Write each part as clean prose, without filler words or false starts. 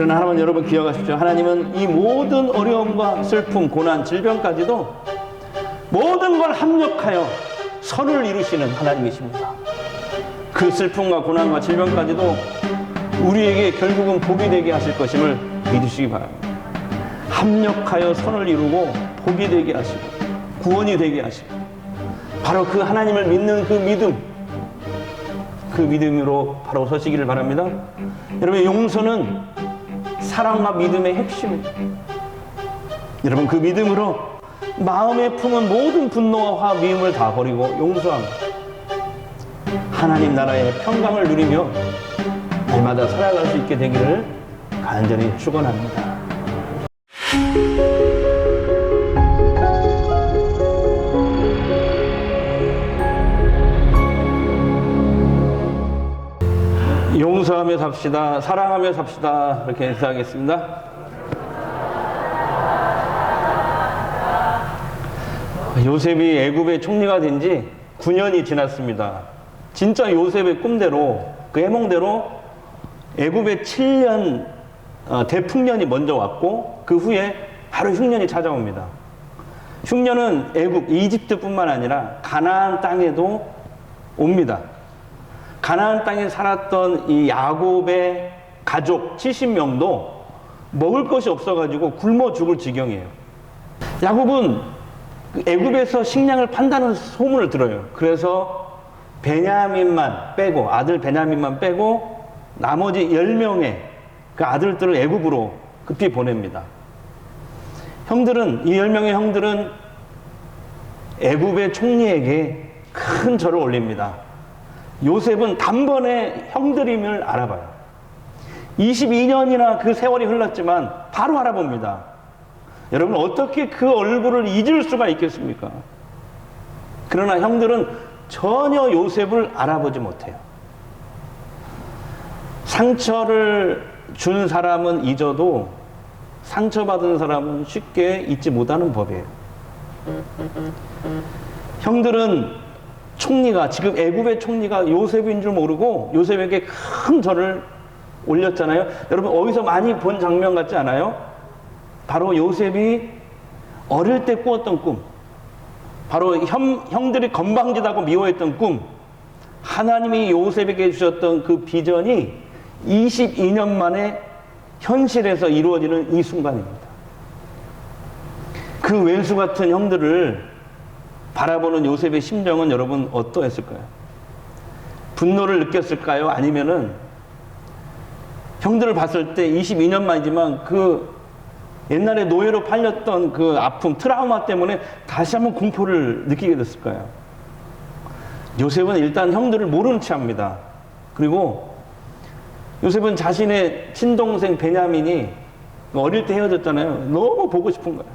그러나 여러분 기억하십시오. 하나님은 이 모든 어려움과 슬픔, 고난, 질병까지도 모든 걸 합력하여 선을 이루시는 하나님이십니다. 그 슬픔과 고난과 질병까지도 우리에게 결국은 복이 되게 하실 것임을 믿으시기 바랍니다. 합력하여 선을 이루고 복이 되게 하시고 구원이 되게 하시고, 바로 그 하나님을 믿는 그 믿음, 그 믿음으로 바로 서시기를 바랍니다. 여러분, 용서는 사랑과 믿음의 핵심입니다. 여러분, 그 믿음으로 마음에 품은 모든 분노와 화, 미움을 다 버리고 용서합니다. 하나님 나라의 평강을 누리며 날마다 살아갈 수 있게 되기를 간절히 축원합니다. 용서하며 삽시다, 사랑하며 삽시다, 이렇게 인사하겠습니다. 요셉이 애굽의 총리가 된 지 9년이 지났습니다. 진짜 요셉의 꿈대로, 그 해몽대로 애굽의 7년 대풍년이 먼저 왔고, 그 후에 바로 흉년이 찾아옵니다. 흉년은 애굽, 이집트뿐만 아니라 가나안 땅에도 옵니다. 가나안 땅에 살았던 이 야곱의 가족 70명도 먹을 것이 없어가지고 굶어 죽을 지경이에요. 야곱은 애굽에서 식량을 판다는 소문을 들어요. 그래서 베냐민만 빼고, 아들 베냐민만 빼고 나머지 10명의 그 아들들을 애굽으로 급히 보냅니다. 형들은, 이 10명의 형들은 애굽의 총리에게 큰 절을 올립니다. 요셉은 단번에 형들임을 알아봐요. 22년이나 그 세월이 흘렀지만 바로 알아봅니다. 여러분, 어떻게 그 얼굴을 잊을 수가 있겠습니까? 그러나 형들은 전혀 요셉을 알아보지 못해요. 상처를 준 사람은 잊어도 상처받은 사람은 쉽게 잊지 못하는 법이에요. 형들은 총리가, 지금 애굽의 총리가 요셉인 줄 모르고 요셉에게 큰 절을 올렸잖아요. 여러분, 어디서 많이 본 장면 같지 않아요? 바로 요셉이 어릴 때 꾸었던 꿈, 바로 형들이 건방지다고 미워했던 꿈, 하나님이 요셉에게 주셨던 그 비전이 22년 만에 현실에서 이루어지는 이 순간입니다. 그 왼수 같은 형들을 바라보는 요셉의 심정은 여러분 어떠했을까요? 분노를 느꼈을까요? 아니면은 형들을 봤을 때 22년 만이지만 그 옛날에 노예로 팔렸던 그 아픔, 트라우마 때문에 다시 한번 공포를 느끼게 됐을까요? 요셉은 일단 형들을 모르는 체 합니다. 그리고 요셉은 자신의 친동생 베냐민이 어릴 때 헤어졌잖아요. 너무 보고 싶은 거예요.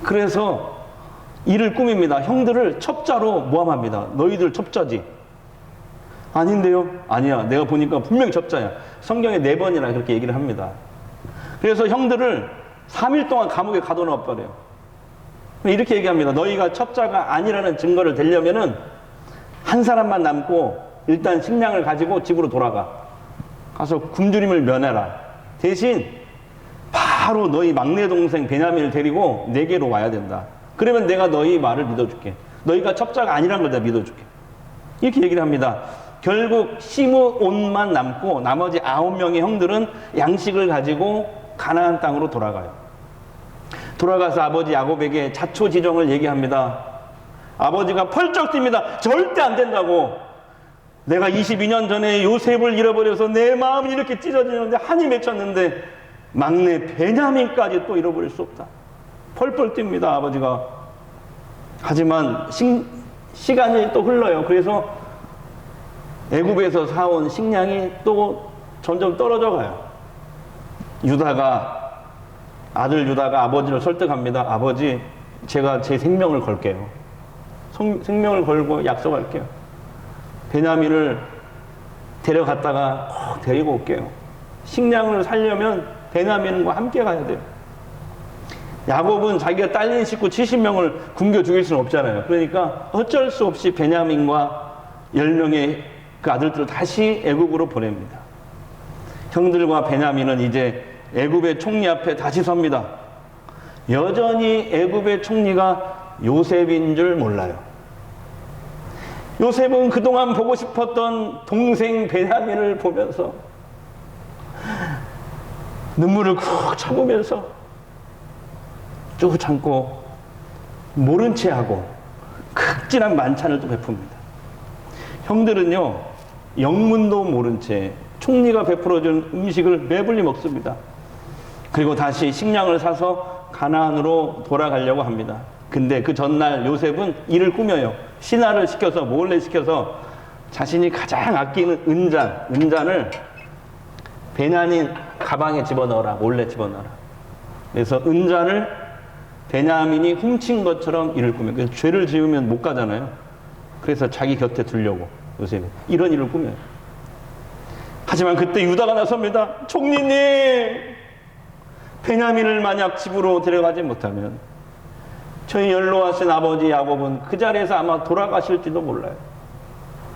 그래서 이를 꾸밉니다. 형들을 첩자로 모함합니다. 너희들 첩자지? 아닌데요? 아니야. 내가 보니까 분명히 첩자야. 성경에 4번이나 그렇게 얘기를 합니다. 그래서 형들을 3일 동안 감옥에 가둬놓아 버려요. 이렇게 얘기합니다. 너희가 첩자가 아니라는 증거를 대려면은 한 사람만 남고 일단 식량을 가지고 집으로 돌아가. 가서 굶주림을 면해라. 대신 바로 너희 막내 동생 베냐민을 데리고 내게로 와야 된다. 그러면 내가 너희 말을 믿어줄게. 너희가 첩자가 아니란 걸 내가 믿어줄게. 이렇게 얘기를 합니다. 결국 시므온만 남고 나머지 9명의 형들은 양식을 가지고 가나안 땅으로 돌아가요. 돌아가서 아버지 야곱에게 자초지종을 얘기합니다. 아버지가 펄쩍 뜁니다. 절대 안 된다고. 내가 22년 전에 요셉을 잃어버려서 내 마음이 이렇게 찢어지는데 한이 맺혔는데 막내 베냐민까지 또 잃어버릴 수 없다. 펄펄 뜁니다, 아버지가. 하지만 시간이 또 흘러요. 그래서 애굽에서 사온 식량이 또 점점 떨어져 가요. 아들 유다가 아버지를 설득합니다. 아버지, 제가 제 생명을 걸게요. 생명을 걸고 약속할게요. 베냐민을 데려갔다가 꼭 데리고 올게요. 식량을 살려면 베냐민과 함께 가야 돼요. 야곱은 자기가 딸린 식구 70명을 굶겨 죽일 수는 없잖아요. 그러니까 어쩔 수 없이 베냐민과 10명의 그 아들들을 다시 애굽으로 보냅니다. 형들과 베냐민은 이제 애굽의 총리 앞에 다시 섭니다. 여전히 애굽의 총리가 요셉인 줄 몰라요. 요셉은 그동안 보고 싶었던 동생 베냐민을 보면서 눈물을 쿡 참으면서 쭉 참고 모른 채 하고 극진한 만찬을 또 베풉니다. 형들은요, 영문도 모른 채 총리가 베풀어준 음식을 배불리 먹습니다. 그리고 다시 식량을 사서 가나안으로 돌아가려고 합니다. 근데 그 전날 요셉은 일을 꾸며요. 신하를 시켜서, 몰래 시켜서 자신이 가장 아끼는 은잔을 베냐민 가방에 집어넣어라. 몰래 집어넣어라. 그래서 은잔을 베냐민이 훔친 것처럼 일을 꾸며요. 그래서 죄를 지으면 못 가잖아요. 그래서 자기 곁에 두려고 요셉이 이런 일을 꾸며요. 하지만 그때 유다가 나섭니다. 총리님, 베냐민을 만약 집으로 데려가지 못하면 저희 연로하신 아버지 야곱은 그 자리에서 아마 돌아가실지도 몰라요.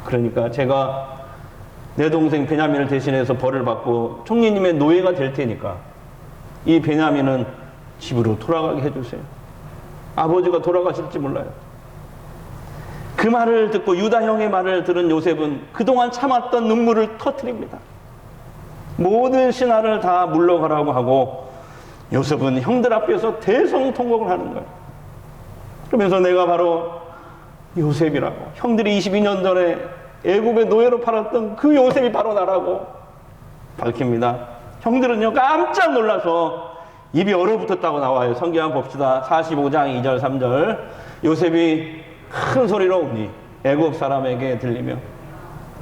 그러니까 제가 내 동생 베냐민을 대신해서 벌을 받고 총리님의 노예가 될 테니까 이 베냐민은 집으로 돌아가게 해주세요. 아버지가 돌아가실지 몰라요. 그 말을 듣고 유다 형의 말을 들은 요셉은 그동안 참았던 눈물을 터뜨립니다. 모든 신하를 다 물러가라고 하고 요셉은 형들 앞에서 대성통곡을 하는 거예요. 그러면서 내가 바로 요셉이라고, 형들이 22년 전에 애굽의 노예로 팔았던 그 요셉이 바로 나라고 밝힙니다. 형들은요, 깜짝 놀라서 입이 얼어붙었다고 나와요. 성경 한번 봅시다. 45장 2절 3절. 요셉이 큰 소리로 우니 애굽 사람에게 들리며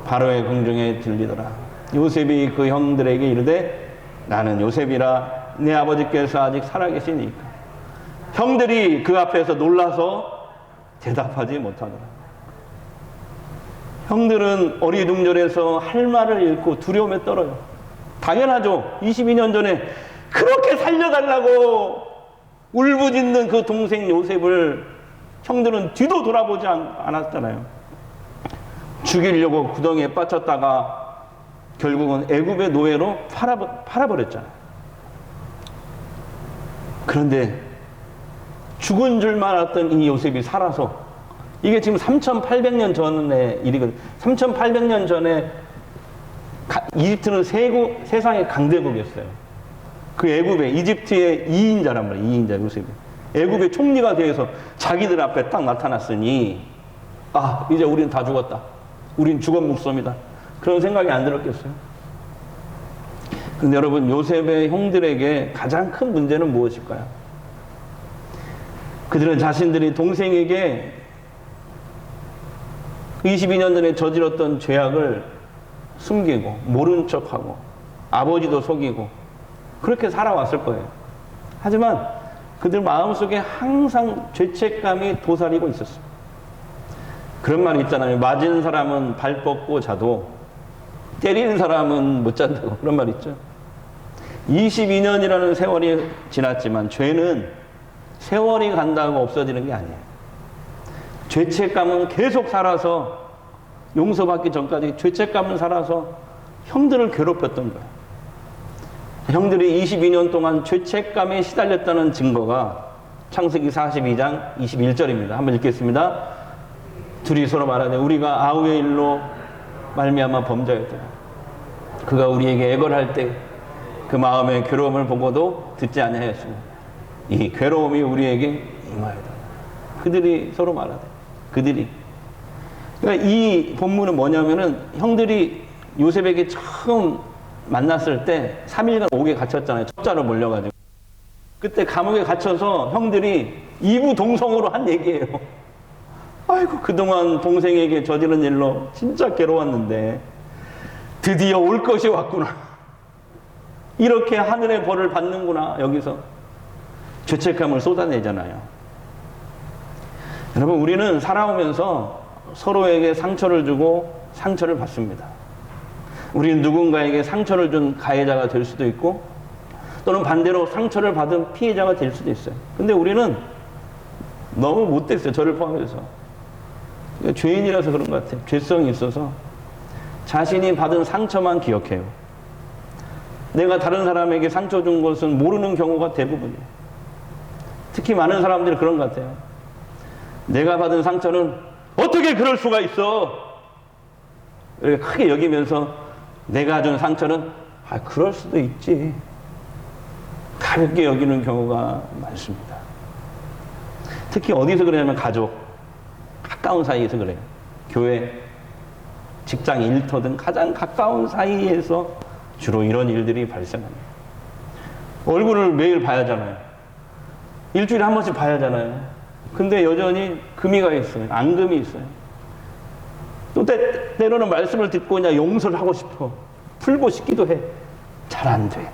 바로의 궁중에 들리더라. 요셉이 그 형들에게 이르되 나는 요셉이라 내 아버지께서 아직 살아계시니까. 형들이 그 앞에서 놀라서 대답하지 못하더라. 형들은 어리둥절해서 할 말을 잃고 두려움에 떨어요. 당연하죠. 22년 전에 그렇게 살려달라고 울부짖는 그 동생 요셉을 형들은 뒤도 돌아보지 않았잖아요. 죽이려고 구덩이에 빠졌다가 결국은 애굽의 노예로 팔아버렸잖아요. 그런데 죽은 줄만 알았던 이 요셉이 살아서, 이게 지금 3,800년 전의 일이거든요. 3,800년 전에 이집트는 세상의 강대국이었어요. 그 애굽의 이집트의 2인자란 말이에요. 2인자 요셉이. 애굽의 총리가 되어서 자기들 앞에 딱 나타났으니 아, 이제 우리는 다 죽었다. 우린 죽은 목숨이다. 그런 생각이 안 들었겠어요? 근데 여러분, 요셉의 형들에게 가장 큰 문제는 무엇일까요? 그들은 자신들이 동생에게 22년 전에 저질렀던 죄악을 숨기고 모른 척하고 아버지도 속이고 그렇게 살아왔을 거예요. 하지만 그들 마음속에 항상 죄책감이 도사리고 있었어요. 그런 말이 있잖아요. 맞은 사람은 발 뻗고 자도 때리는 사람은 못 잔다고. 그런 말 있죠. 22년이라는 세월이 지났지만 죄는 세월이 간다고 없어지는 게 아니에요. 죄책감은 계속 살아서, 용서받기 전까지 죄책감은 살아서 형들을 괴롭혔던 거예요. 형들이 22년 동안 죄책감에 시달렸다는 증거가 창세기 42장 21절입니다. 한번 읽겠습니다. 둘이 서로 말하되 우리가 아우의 일로 말미암아 범죄하였다. 그가 우리에게 애걸할 때 그 마음의 괴로움을 보고도 듣지 아니하였으며 이 괴로움이 우리에게 임하였다. 그들이 서로 말하되, 그들이. 그러니까 이 본문은 뭐냐면은 형들이 요셉에게 처음 만났을 때 3일간 옥에 갇혔잖아요. 첩자로 몰려가지고. 그때 감옥에 갇혀서 형들이 이부동성으로 한 얘기예요. 아이고, 그동안 동생에게 저지른 일로 진짜 괴로웠는데 드디어 올 것이 왔구나. 이렇게 하늘의 벌을 받는구나. 여기서 죄책감을 쏟아내잖아요. 여러분, 우리는 살아오면서 서로에게 상처를 주고 상처를 받습니다. 우리는 누군가에게 상처를 준 가해자가 될 수도 있고 또는 반대로 상처를 받은 피해자가 될 수도 있어요. 근데 우리는 너무 못됐어요. 저를 포함해서. 죄인이라서 그런 것 같아요. 죄성이 있어서 자신이 받은 상처만 기억해요. 내가 다른 사람에게 상처 준 것은 모르는 경우가 대부분이에요. 특히 많은 사람들이 그런 것 같아요. 내가 받은 상처는 어떻게 그럴 수가 있어? 이렇게 크게 여기면서 내가 준 상처는 그럴 수도 있지. 가볍게 여기는 경우가 많습니다. 특히 어디서 그러냐면 가족, 가까운 사이에서 그래요. 교회, 직장, 일터 등 가장 가까운 사이에서 주로 이런 일들이 발생합니다. 얼굴을 매일 봐야 하잖아요. 일주일에 한 번씩 봐야 하잖아요. 근데 여전히 금이 가 있어요. 앙금이 있어요. 또 때로는 말씀을 듣고 그냥 용서를 하고 싶어. 풀고 싶기도 해. 잘 안 돼.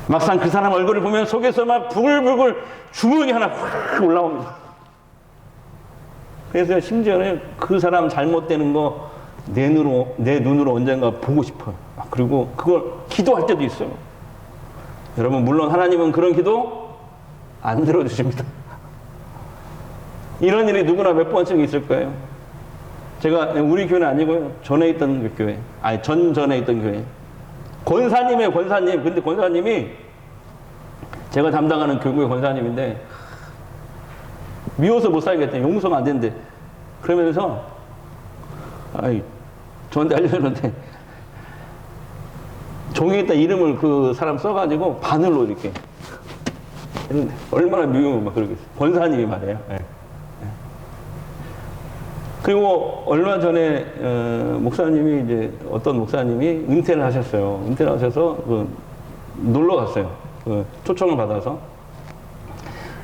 막상 그 사람 얼굴을 보면 속에서 막 부글부글 주먹이 하나 확 올라옵니다. 그래서 심지어는 그 사람 잘못되는 거 내 눈으로 언젠가 보고 싶어요. 그리고 그걸 기도할 때도 있어요. 여러분, 물론 하나님은 그런 기도 안 들어주십니다. 이런 일이 누구나 몇 번씩 있을 거예요. 제가 우리 교회는 아니고요. 전에 있던 그 교회. 전에 있던 교회. 권사님이에요, 권사님. 근데 권사님이 제가 담당하는 교구의 권사님인데 미워서 못 살겠대. 용서가 안 된대. 그러면서 저한테 알려줬는데 종이에다 이름을 그 사람 써가지고 바늘로 이렇게 했는데 얼마나 미우면 막 그러겠어요. 권사님이 말이에요. 네. 그리고 얼마 전에 목사님이 이제 어떤 목사님이 은퇴를 하셨어요. 은퇴를 하셔서 놀러 갔어요. 초청을 받아서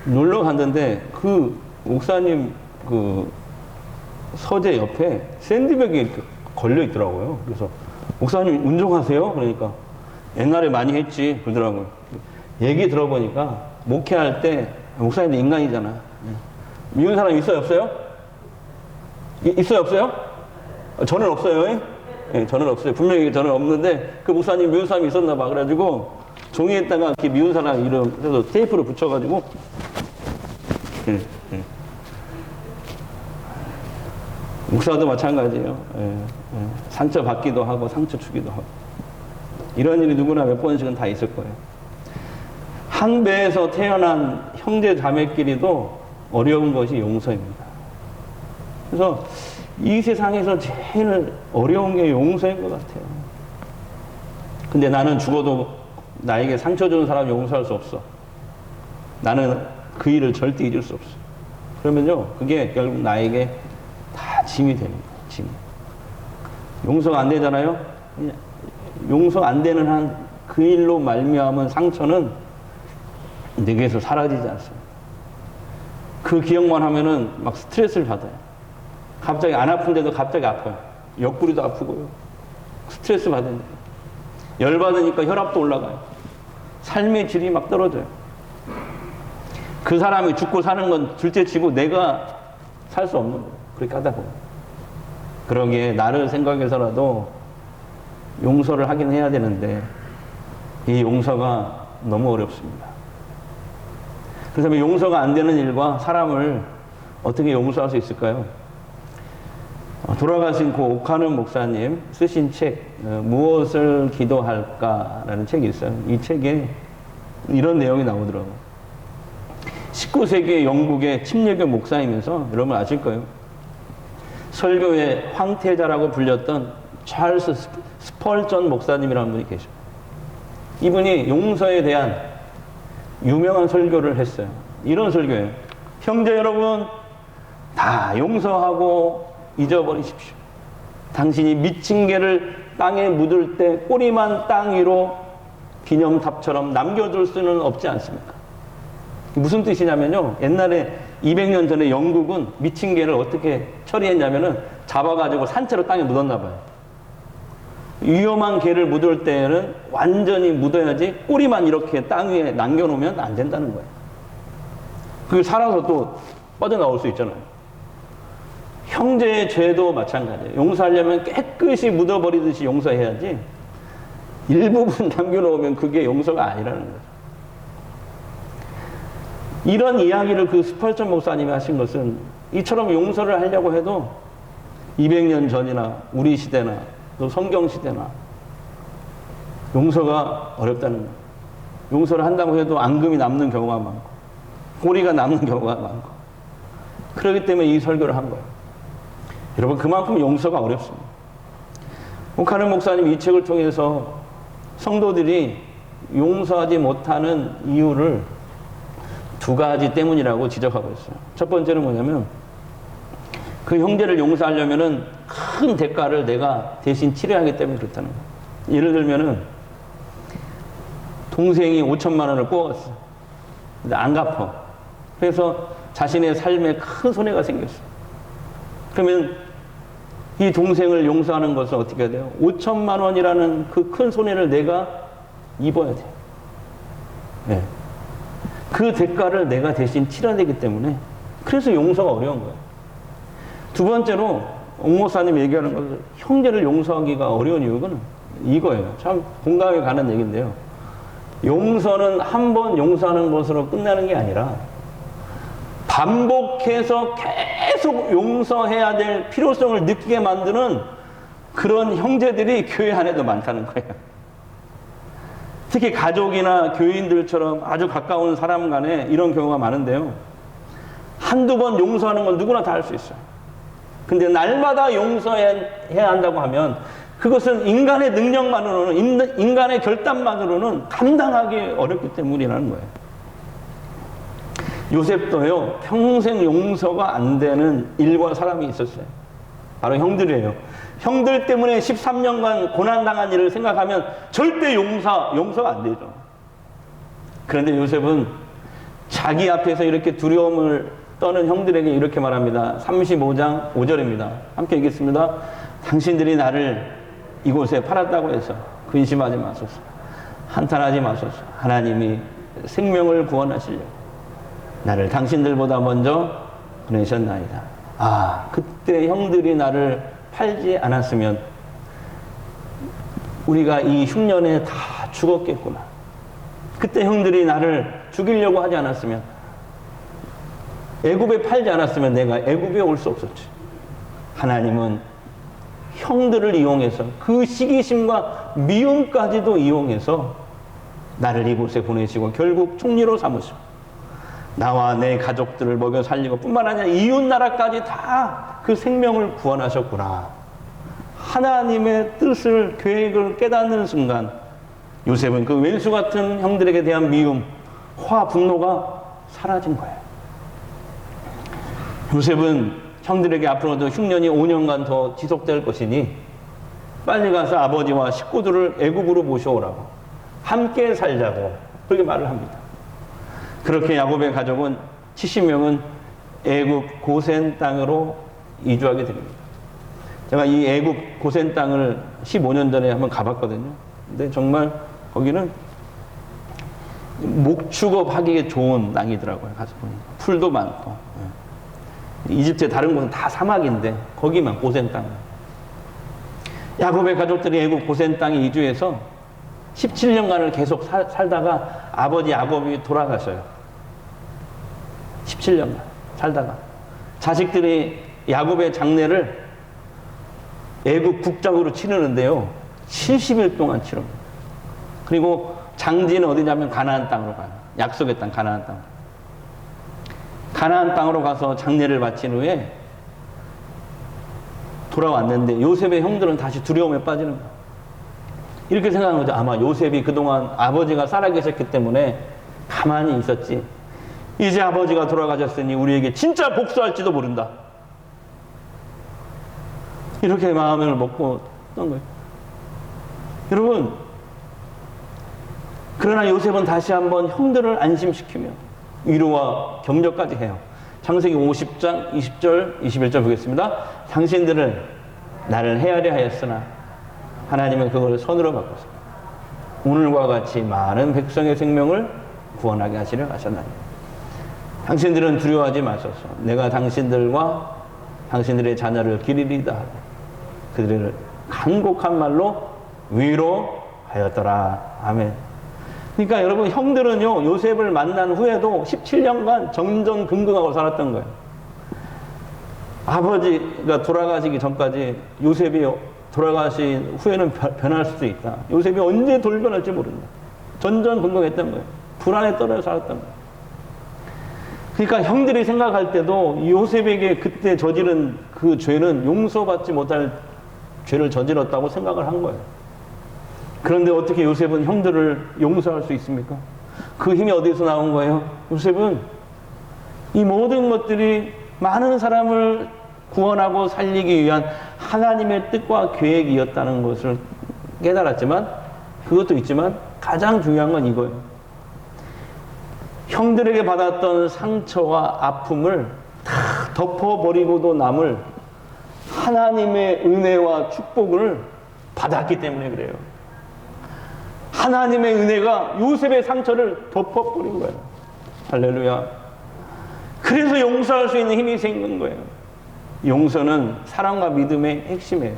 놀러 갔는데 그 목사님 그 서재 옆에 샌드백이 이렇게 걸려 있더라고요. 그래서 목사님 운동하세요? 그러니까 옛날에 많이 했지 그러더라고요. 얘기 들어보니까 목회할 때 목사님도 인간이잖아. 미운 사람 있어요, 없어요? 있어요, 없어요? 저는 없어요. 네, 저는 없어요. 분명히 저는 없는데 그 목사님 미운 사람이 있었나 봐. 그래가지고 종이에다가 이렇게 미운 사람 이름 해서 테이프를 붙여가지고 목사도 마찬가지예요. 상처 받기도 하고 상처 주기도 하고 이런 일이 누구나 몇 번씩은 다 있을 거예요. 한 배에서 태어난 형제 자매끼리도 어려운 것이 용서입니다. 그래서 이 세상에서 제일 어려운 게 용서인 것 같아요. 근데 나는 죽어도 나에게 상처 주는 사람 용서할 수 없어. 나는 그 일을 절대 잊을 수 없어. 그러면요, 그게 결국 나에게 다 짐이 됩니다. 짐. 용서가 안 되잖아요. 용서가 안 되는 한 그 일로 말미암은 상처는 내게서 사라지지 않습니다. 그 기억만 하면은 막 스트레스를 받아요. 갑자기 안 아픈데도 갑자기 아파요. 옆구리도 아프고요. 스트레스 받으니까. 열받으니까 혈압도 올라가요. 삶의 질이 막 떨어져요. 그 사람이 죽고 사는 건 둘째치고 내가 살 수 없는 거예요. 그렇게 하다 보면. 그러기에 나를 생각해서라도 용서를 하긴 해야 되는데 이 용서가 너무 어렵습니다. 그래서 용서가 안 되는 일과 사람을 어떻게 용서할 수 있을까요? 돌아가신 고 옥하는 목사님 쓰신 책 무엇을 기도할까라는 책이 있어요. 이 책에 이런 내용이 나오더라고요. 19세기 영국의 침례교 목사이면서 여러분 아실 거예요. 설교의 황태자라고 불렸던 찰스 스펄전 목사님이라는 분이 계셔요. 이분이 용서에 대한 유명한 설교를 했어요. 이런 설교예요. 형제 여러분, 다 용서하고 잊어버리십시오. 당신이 미친 개를 땅에 묻을 때 꼬리만 땅 위로 기념탑처럼 남겨둘 수는 없지 않습니까? 무슨 뜻이냐면요. 옛날에 200년 전에 영국은 미친 개를 어떻게 처리했냐면은 잡아가지고 산채로 땅에 묻었나 봐요. 위험한 개를 묻을 때는 완전히 묻어야지 꼬리만 이렇게 땅 위에 남겨놓으면 안 된다는 거예요. 그게 살아서 또 빠져나올 수 있잖아요. 형제의 죄도 마찬가지예요. 용서하려면 깨끗이 묻어버리듯이 용서해야지 일부분 남겨놓으면 그게 용서가 아니라는 거죠. 이런 이야기를 그 스펄전 목사님이 하신 것은 이처럼 용서를 하려고 해도 200년 전이나 우리 시대나 또 성경 시대나 용서가 어렵다는 거예요. 용서를 한다고 해도 앙금이 남는 경우가 많고, 꼬리가 남는 경우가 많고, 그렇기 때문에 이 설교를 한 거예요. 여러분, 그만큼 용서가 어렵습니다. 오카는 목사님 이 책을 통해서 성도들이 용서하지 못하는 이유를 두 가지 때문이라고 지적하고 있어요. 첫 번째는 뭐냐면, 그 형제를 용서하려면은 큰 대가를 내가 대신 치러야 하기 때문에 그렇다는 거예요. 예를 들면은, 동생이 5천만 원을 꿔왔어. 근데 안 갚아. 그래서 자신의 삶에 큰 손해가 생겼어. 그러면 이 동생을 용서하는 것은 어떻게 해야 돼요? 5천만 원이라는 그 큰 손해를 내가 입어야 돼요. 네. 그 대가를 내가 대신 치러야 되기 때문에, 그래서 용서가 어려운 거예요. 두 번째로 옥 목사님 얘기하는 것은 형제를 용서하기가 어려운 이유가 이거예요. 참 공감이 가는 얘기인데요. 용서는 한 번 용서하는 것으로 끝나는 게 아니라 반복해서 계속 용서해야 될 필요성을 느끼게 만드는 그런 형제들이 교회 안에도 많다는 거예요. 특히 가족이나 교인들처럼 아주 가까운 사람 간에 이런 경우가 많은데요. 한두 번 용서하는 건 누구나 다 할 수 있어요. 근데 날마다 용서해야 한다고 하면 그것은 인간의 능력만으로는, 인간의 결단만으로는 감당하기 어렵기 때문이라는 거예요. 요셉도요, 평생 용서가 안 되는 일과 사람이 있었어요. 바로 형들이에요. 형들 때문에 13년간 고난당한 일을 생각하면 절대 용서가 안 되죠. 그런데 요셉은 자기 앞에서 이렇게 두려움을 떠는 형들에게 이렇게 말합니다. 35장 5절입니다. 함께 읽겠습니다. 당신들이 나를 이곳에 팔았다고 해서 근심하지 마소서. 한탄하지 마소서. 하나님이 생명을 구원하시려고 나를 당신들보다 먼저 보내셨나이다. 아, 그때 형들이 나를 팔지 않았으면 우리가 이 흉년에 다 죽었겠구나. 그때 형들이 나를 죽이려고 하지 않았으면, 애굽에 팔지 않았으면 내가 애굽에 올 수 없었지. 하나님은 형들을 이용해서, 그 시기심과 미움까지도 이용해서 나를 이곳에 보내시고 결국 총리로 삼으시고 나와 내 가족들을 먹여 살리고 뿐만 아니라 이웃 나라까지 다 그 생명을 구원하셨구나. 하나님의 뜻을, 계획을 깨닫는 순간 요셉은 그 왼수 같은 형들에게 대한 미움, 화, 분노가 사라진 거예요. 요셉은 형들에게 앞으로도 흉년이 5년간 더 지속될 것이니 빨리 가서 아버지와 식구들을 애굽으로 모셔오라고, 함께 살자고 그렇게 말을 합니다. 그렇게 야곱의 가족은 70명은 애굽 고센 땅으로 이주하게 됩니다. 제가 이 애굽 고센 땅을 15년 전에 한번 가봤거든요. 근데 정말 거기는 목축업하기에 좋은 땅이더라고요. 가서 보니까 풀도 많고. 이집트의 다른 곳은 다 사막인데 거기만 고센 땅. 야곱의 가족들이 애굽 고센 땅에 이주해서 17년간을 계속 살다가 아버지 야곱이 돌아가셔요. 17년간 살다가 자식들이 야곱의 장례를 애굽 국장으로 치르는데요, 70일 동안 치릅니다. 그리고 장지는 어디냐면 가나안 땅으로 가요. 약속의 땅, 가나안 땅. 가나안 땅으로 가서 장례를 마친 후에 돌아왔는데 요셉의 형들은 다시 두려움에 빠지는 거예요. 이렇게 생각하는 거죠. 아마 요셉이 그동안 아버지가 살아계셨기 때문에 가만히 있었지, 이제 아버지가 돌아가셨으니 우리에게 진짜 복수할지도 모른다. 이렇게 마음을 먹고 떤 거예요. 여러분, 그러나 요셉은 다시 한번 형들을 안심시키며 위로와 격려까지 해요. 창세기 50장 20절 21절 보겠습니다. 당신들은 나를 헤아려 하였으나 하나님은 그걸 선으로 바꿔서 오늘과 같이 많은 백성의 생명을 구원하게 하시려 하셨나니 당신들은 두려워하지 마소서. 내가 당신들과 당신들의 자녀를 기리리다 하고 그들을 간곡한 말로 위로하였더라. 아멘. 그러니까 여러분, 형들은요, 요셉을 만난 후에도 17년간 정전긍긍하고 살았던 거예요. 아버지가 돌아가시기 전까지 요셉이 돌아가신 후에는 변할 수도 있다. 요셉이 언제 돌변할지 모른다. 전전긍긍했던 거예요. 불안에 떨어 살았던 거예요. 그러니까 형들이 생각할 때도 요셉에게 그때 저지른 그 죄는 용서받지 못할 죄를 저질렀다고 생각을 한 거예요. 그런데 어떻게 요셉은 형들을 용서할 수 있습니까? 그 힘이 어디서 나온 거예요? 요셉은 이 모든 것들이 많은 사람을 구원하고 살리기 위한 하나님의 뜻과 계획이었다는 것을 깨달았지만, 그것도 있지만 가장 중요한 건 이거예요. 형들에게 받았던 상처와 아픔을 다 덮어버리고도 남을 하나님의 은혜와 축복을 받았기 때문에 그래요. 하나님의 은혜가 요셉의 상처를 덮어버린 거예요. 할렐루야. 그래서 용서할 수 있는 힘이 생긴 거예요. 용서는 사랑과 믿음의 핵심이에요.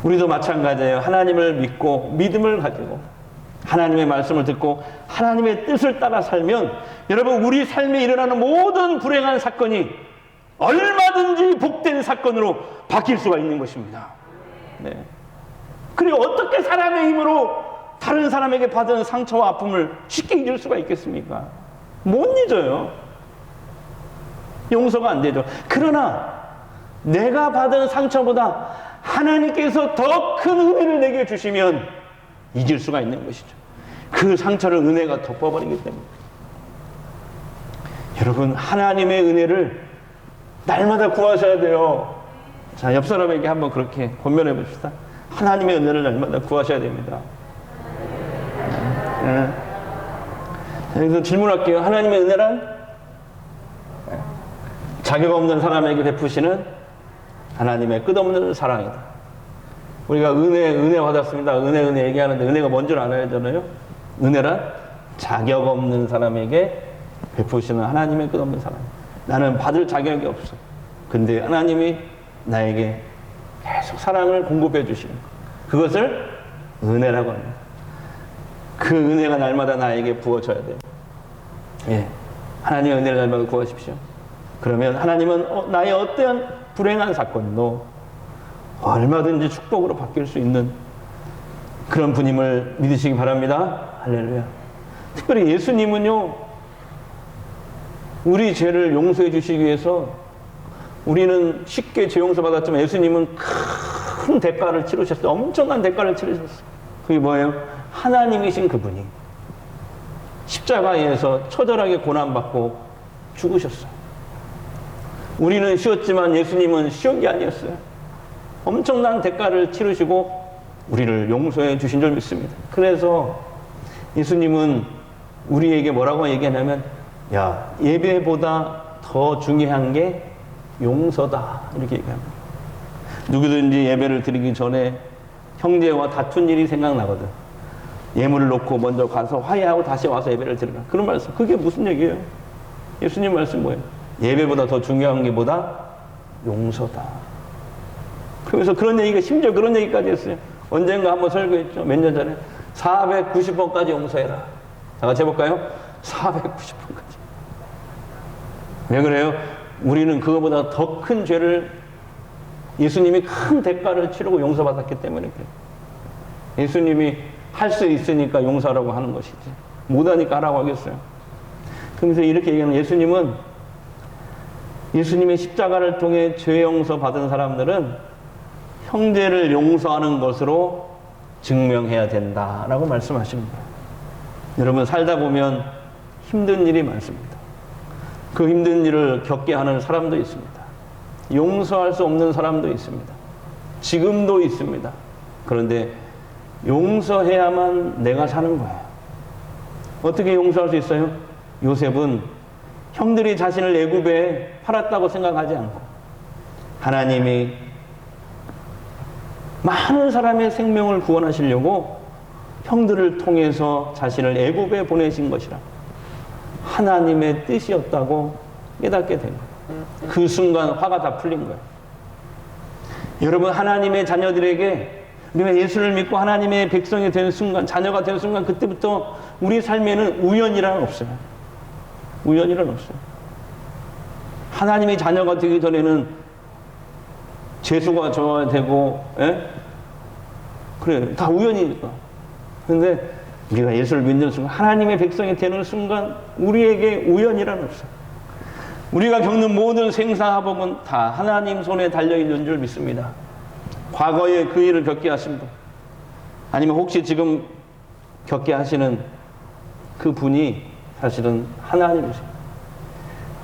우리도 마찬가지예요. 하나님을 믿고 믿음을 가지고 하나님의 말씀을 듣고 하나님의 뜻을 따라 살면, 여러분, 우리 삶에 일어나는 모든 불행한 사건이 얼마든지 복된 사건으로 바뀔 수가 있는 것입니다. 네. 그리고 어떻게 사람의 힘으로 다른 사람에게 받은 상처와 아픔을 쉽게 잊을 수가 있겠습니까? 못 잊어요. 용서가 안 되죠. 그러나 내가 받은 상처보다 하나님께서 더 큰 은혜를 내게 주시면 잊을 수가 있는 것이죠. 그 상처를 은혜가 덮어버리기 때문에. 여러분, 하나님의 은혜를 날마다 구하셔야 돼요. 자, 옆 사람에게 한번 그렇게 권면해 봅시다. 하나님의 은혜를 날마다 구하셔야 됩니다. 네. 그래서 질문할게요. 하나님의 은혜란? 자격 없는 사람에게 베푸시는 하나님의 끝없는 사랑이다. 우리가 은혜 받았습니다. 은혜 얘기하는데 은혜가 뭔 줄 알아야 되잖아요. 은혜란 자격 없는 사람에게 베푸시는 하나님의 끝없는 사랑. 나는 받을 자격이 없어. 근데 하나님이 나에게 계속 사랑을 공급해 주시는 것. 그것을 은혜라고 합니다. 그 은혜가 날마다 나에게 부어져야 돼요. 예. 하나님의 은혜를 날마다 구하십시오. 그러면 하나님은 나의 어떠한 불행한 사건도 얼마든지 축복으로 바뀔 수 있는 그런 분임을 믿으시기 바랍니다. 할렐루야. 특별히 예수님은요, 우리 죄를 용서해 주시기 위해서, 우리는 쉽게 죄 용서 받았지만 예수님은 큰 대가를 치르셨어요. 엄청난 대가를 치르셨어요. 그게 뭐예요? 하나님이신 그분이 십자가에서 처절하게 고난받고 죽으셨어요. 우리는 쉬웠지만 예수님은 쉬운 게 아니었어요. 엄청난 대가를 치르시고 우리를 용서해 주신 줄 믿습니다. 그래서 예수님은 우리에게 뭐라고 얘기하냐면, 야, 예배보다 더 중요한 게 용서다, 이렇게 얘기합니다. 누구든지 예배를 드리기 전에 형제와 다툰 일이 생각나거든. 예물을 놓고 먼저 가서 화해하고 다시 와서 예배를 드리라. 그런 말씀. 그게 무슨 얘기예요? 예수님 말씀 뭐예요? 예배보다 더 중요한 게 뭐다? 용서다. 그래서 그런 얘기가, 심지어 그런 얘기까지 했어요. 언젠가 한번 설교했죠. 몇 년 전에. 490번까지 용서해라. 다 같이 해볼까요? 490번까지. 왜 그래요? 우리는 그거보다 더 큰 죄를, 예수님이 큰 대가를 치르고 용서받았기 때문에 그래요. 예수님이 할 수 있으니까 용서하라고 하는 것이지, 못하니까 하라고 하겠어요. 그래서 이렇게 얘기하는, 예수님의 십자가를 통해 죄 용서 받은 사람들은 형제를 용서하는 것으로 증명해야 된다라고 말씀하시는 거예요. 여러분, 살다 보면 힘든 일이 많습니다. 그 힘든 일을 겪게 하는 사람도 있습니다. 용서할 수 없는 사람도 있습니다. 지금도 있습니다. 그런데 용서해야만 내가 사는 거예요. 어떻게 용서할 수 있어요? 요셉은 형들이 자신을 애굽에 팔았다고 생각하지 않고, 하나님이 많은 사람의 생명을 구원하시려고 형들을 통해서 자신을 애굽에 보내신 것이라 하나님의 뜻이었다고 깨닫게 된 거예요. 그 순간 화가 다 풀린 거예요. 여러분, 하나님의 자녀들에게, 우리가 예수를 믿고 하나님의 백성이 된 순간, 자녀가 된 순간, 그때부터 우리 삶에는 우연이란 없어요. 우연이란 없어요. 하나님의 자녀가 되기 전에는 재수가 좋아야 되고, 예? 그래, 다 우연이니까. 근데 우리가 예수를 믿는 순간, 하나님의 백성이 되는 순간, 우리에게 우연이란 없어. 우리가 겪는 모든 생사화복은 다 하나님 손에 달려있는 줄 믿습니다. 과거에 그 일을 겪게 하신 분, 아니면 혹시 지금 겪게 하시는 그 분이 사실은 하나님이십니다.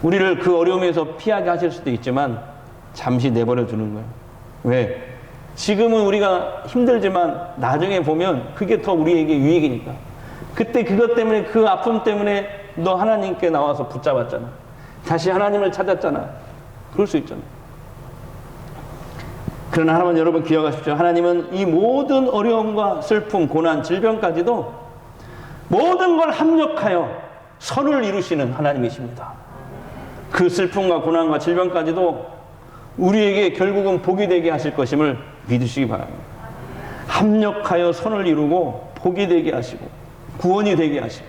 우리를 그 어려움에서 피하게 하실 수도 있지만 잠시 내버려 두는 거예요. 왜? 지금은 우리가 힘들지만 나중에 보면 그게 더 우리에게 유익이니까. 그때 그것 때문에, 그 아픔 때문에 너 하나님께 나와서 붙잡았잖아. 다시 하나님을 찾았잖아. 그럴 수 있잖아. 그러나 하나만 여러분 기억하십시오. 하나님은 이 모든 어려움과 슬픔, 고난, 질병까지도 모든 걸 합력하여 선을 이루시는 하나님이십니다. 그 슬픔과 고난과 질병까지도 우리에게 결국은 복이 되게 하실 것임을 믿으시기 바랍니다. 합력하여 선을 이루고 복이 되게 하시고 구원이 되게 하시고,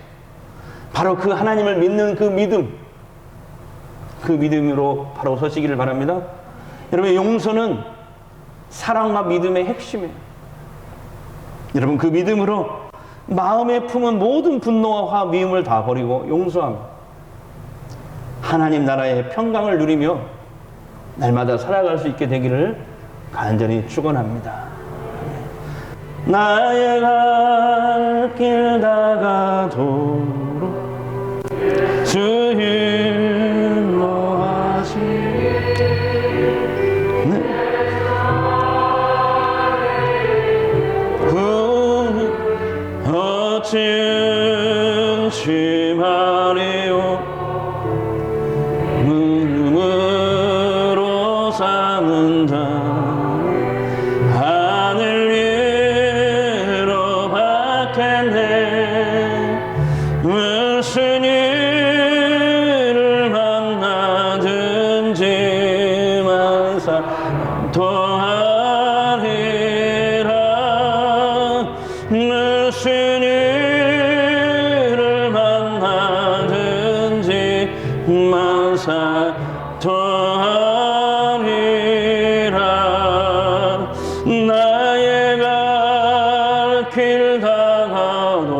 바로 그 하나님을 믿는 그 믿음, 그 믿음으로 바로 서시기를 바랍니다. 여러분, 용서는 사랑과 믿음의 핵심이에요. 여러분, 그 믿음으로 마음에 품은 모든 분노와 화, 미움을 다 버리고 용서하며 하나님 나라의 평강을 누리며 날마다 살아갈 수 있게 되기를 간절히 축원합니다. 나의 갈 길 다가도록 주 인도하시네. 어찌 심하리요 문음으로 사는 자 하늘 위로 받겠네. 무슨 일을 만나든지 만사 통하리라. 무슨 일을 만나든지 만사 통하리라. 나의 갈 길 다가도록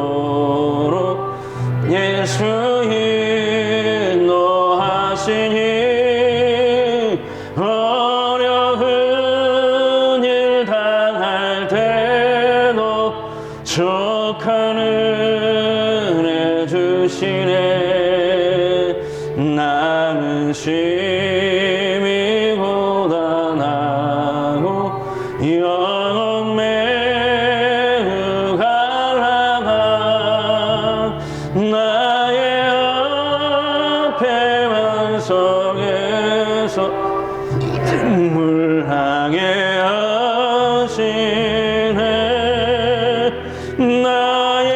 예수 인도하시니, 어려운 일 당할 때도 족한 은혜 주시네. 나는 심히 고단하고 영혼 매우 갈라가 나의 앞에 완성해서 물하게 하시네. 나의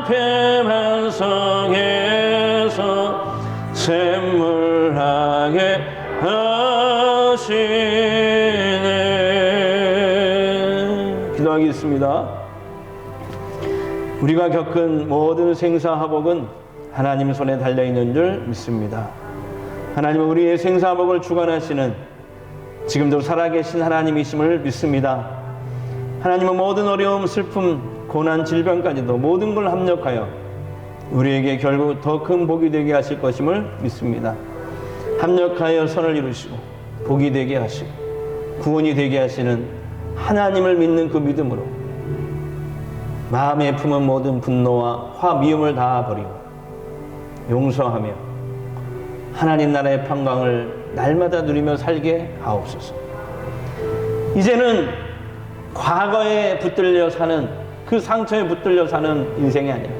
앞에 반석에서 샘물하게 하시네. 기도하겠습니다. 우리가 겪은 모든 생사화복은 하나님 손에 달려있는 줄 믿습니다. 하나님은 우리의 생사화복을 주관하시는 지금도 살아계신 하나님이심을 믿습니다. 하나님은 모든 어려움, 슬픔, 고난, 질병까지도 모든 걸 합력하여 우리에게 결국 더 큰 복이 되게 하실 것임을 믿습니다. 합력하여 선을 이루시고 복이 되게 하시고 구원이 되게 하시는 하나님을 믿는 그 믿음으로 마음에 품은 모든 분노와 화, 미움을 다 버리고 용서하며 하나님 나라의 평강을 날마다 누리며 살게 하옵소서. 이제는 과거에 붙들려 사는, 그 상처에 붙들려 사는 인생이 아니라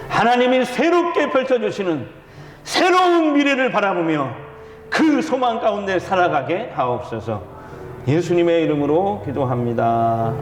하나님이 새롭게 펼쳐주시는 새로운 미래를 바라보며 그 소망 가운데 살아가게 하옵소서. 예수님의 이름으로 기도합니다.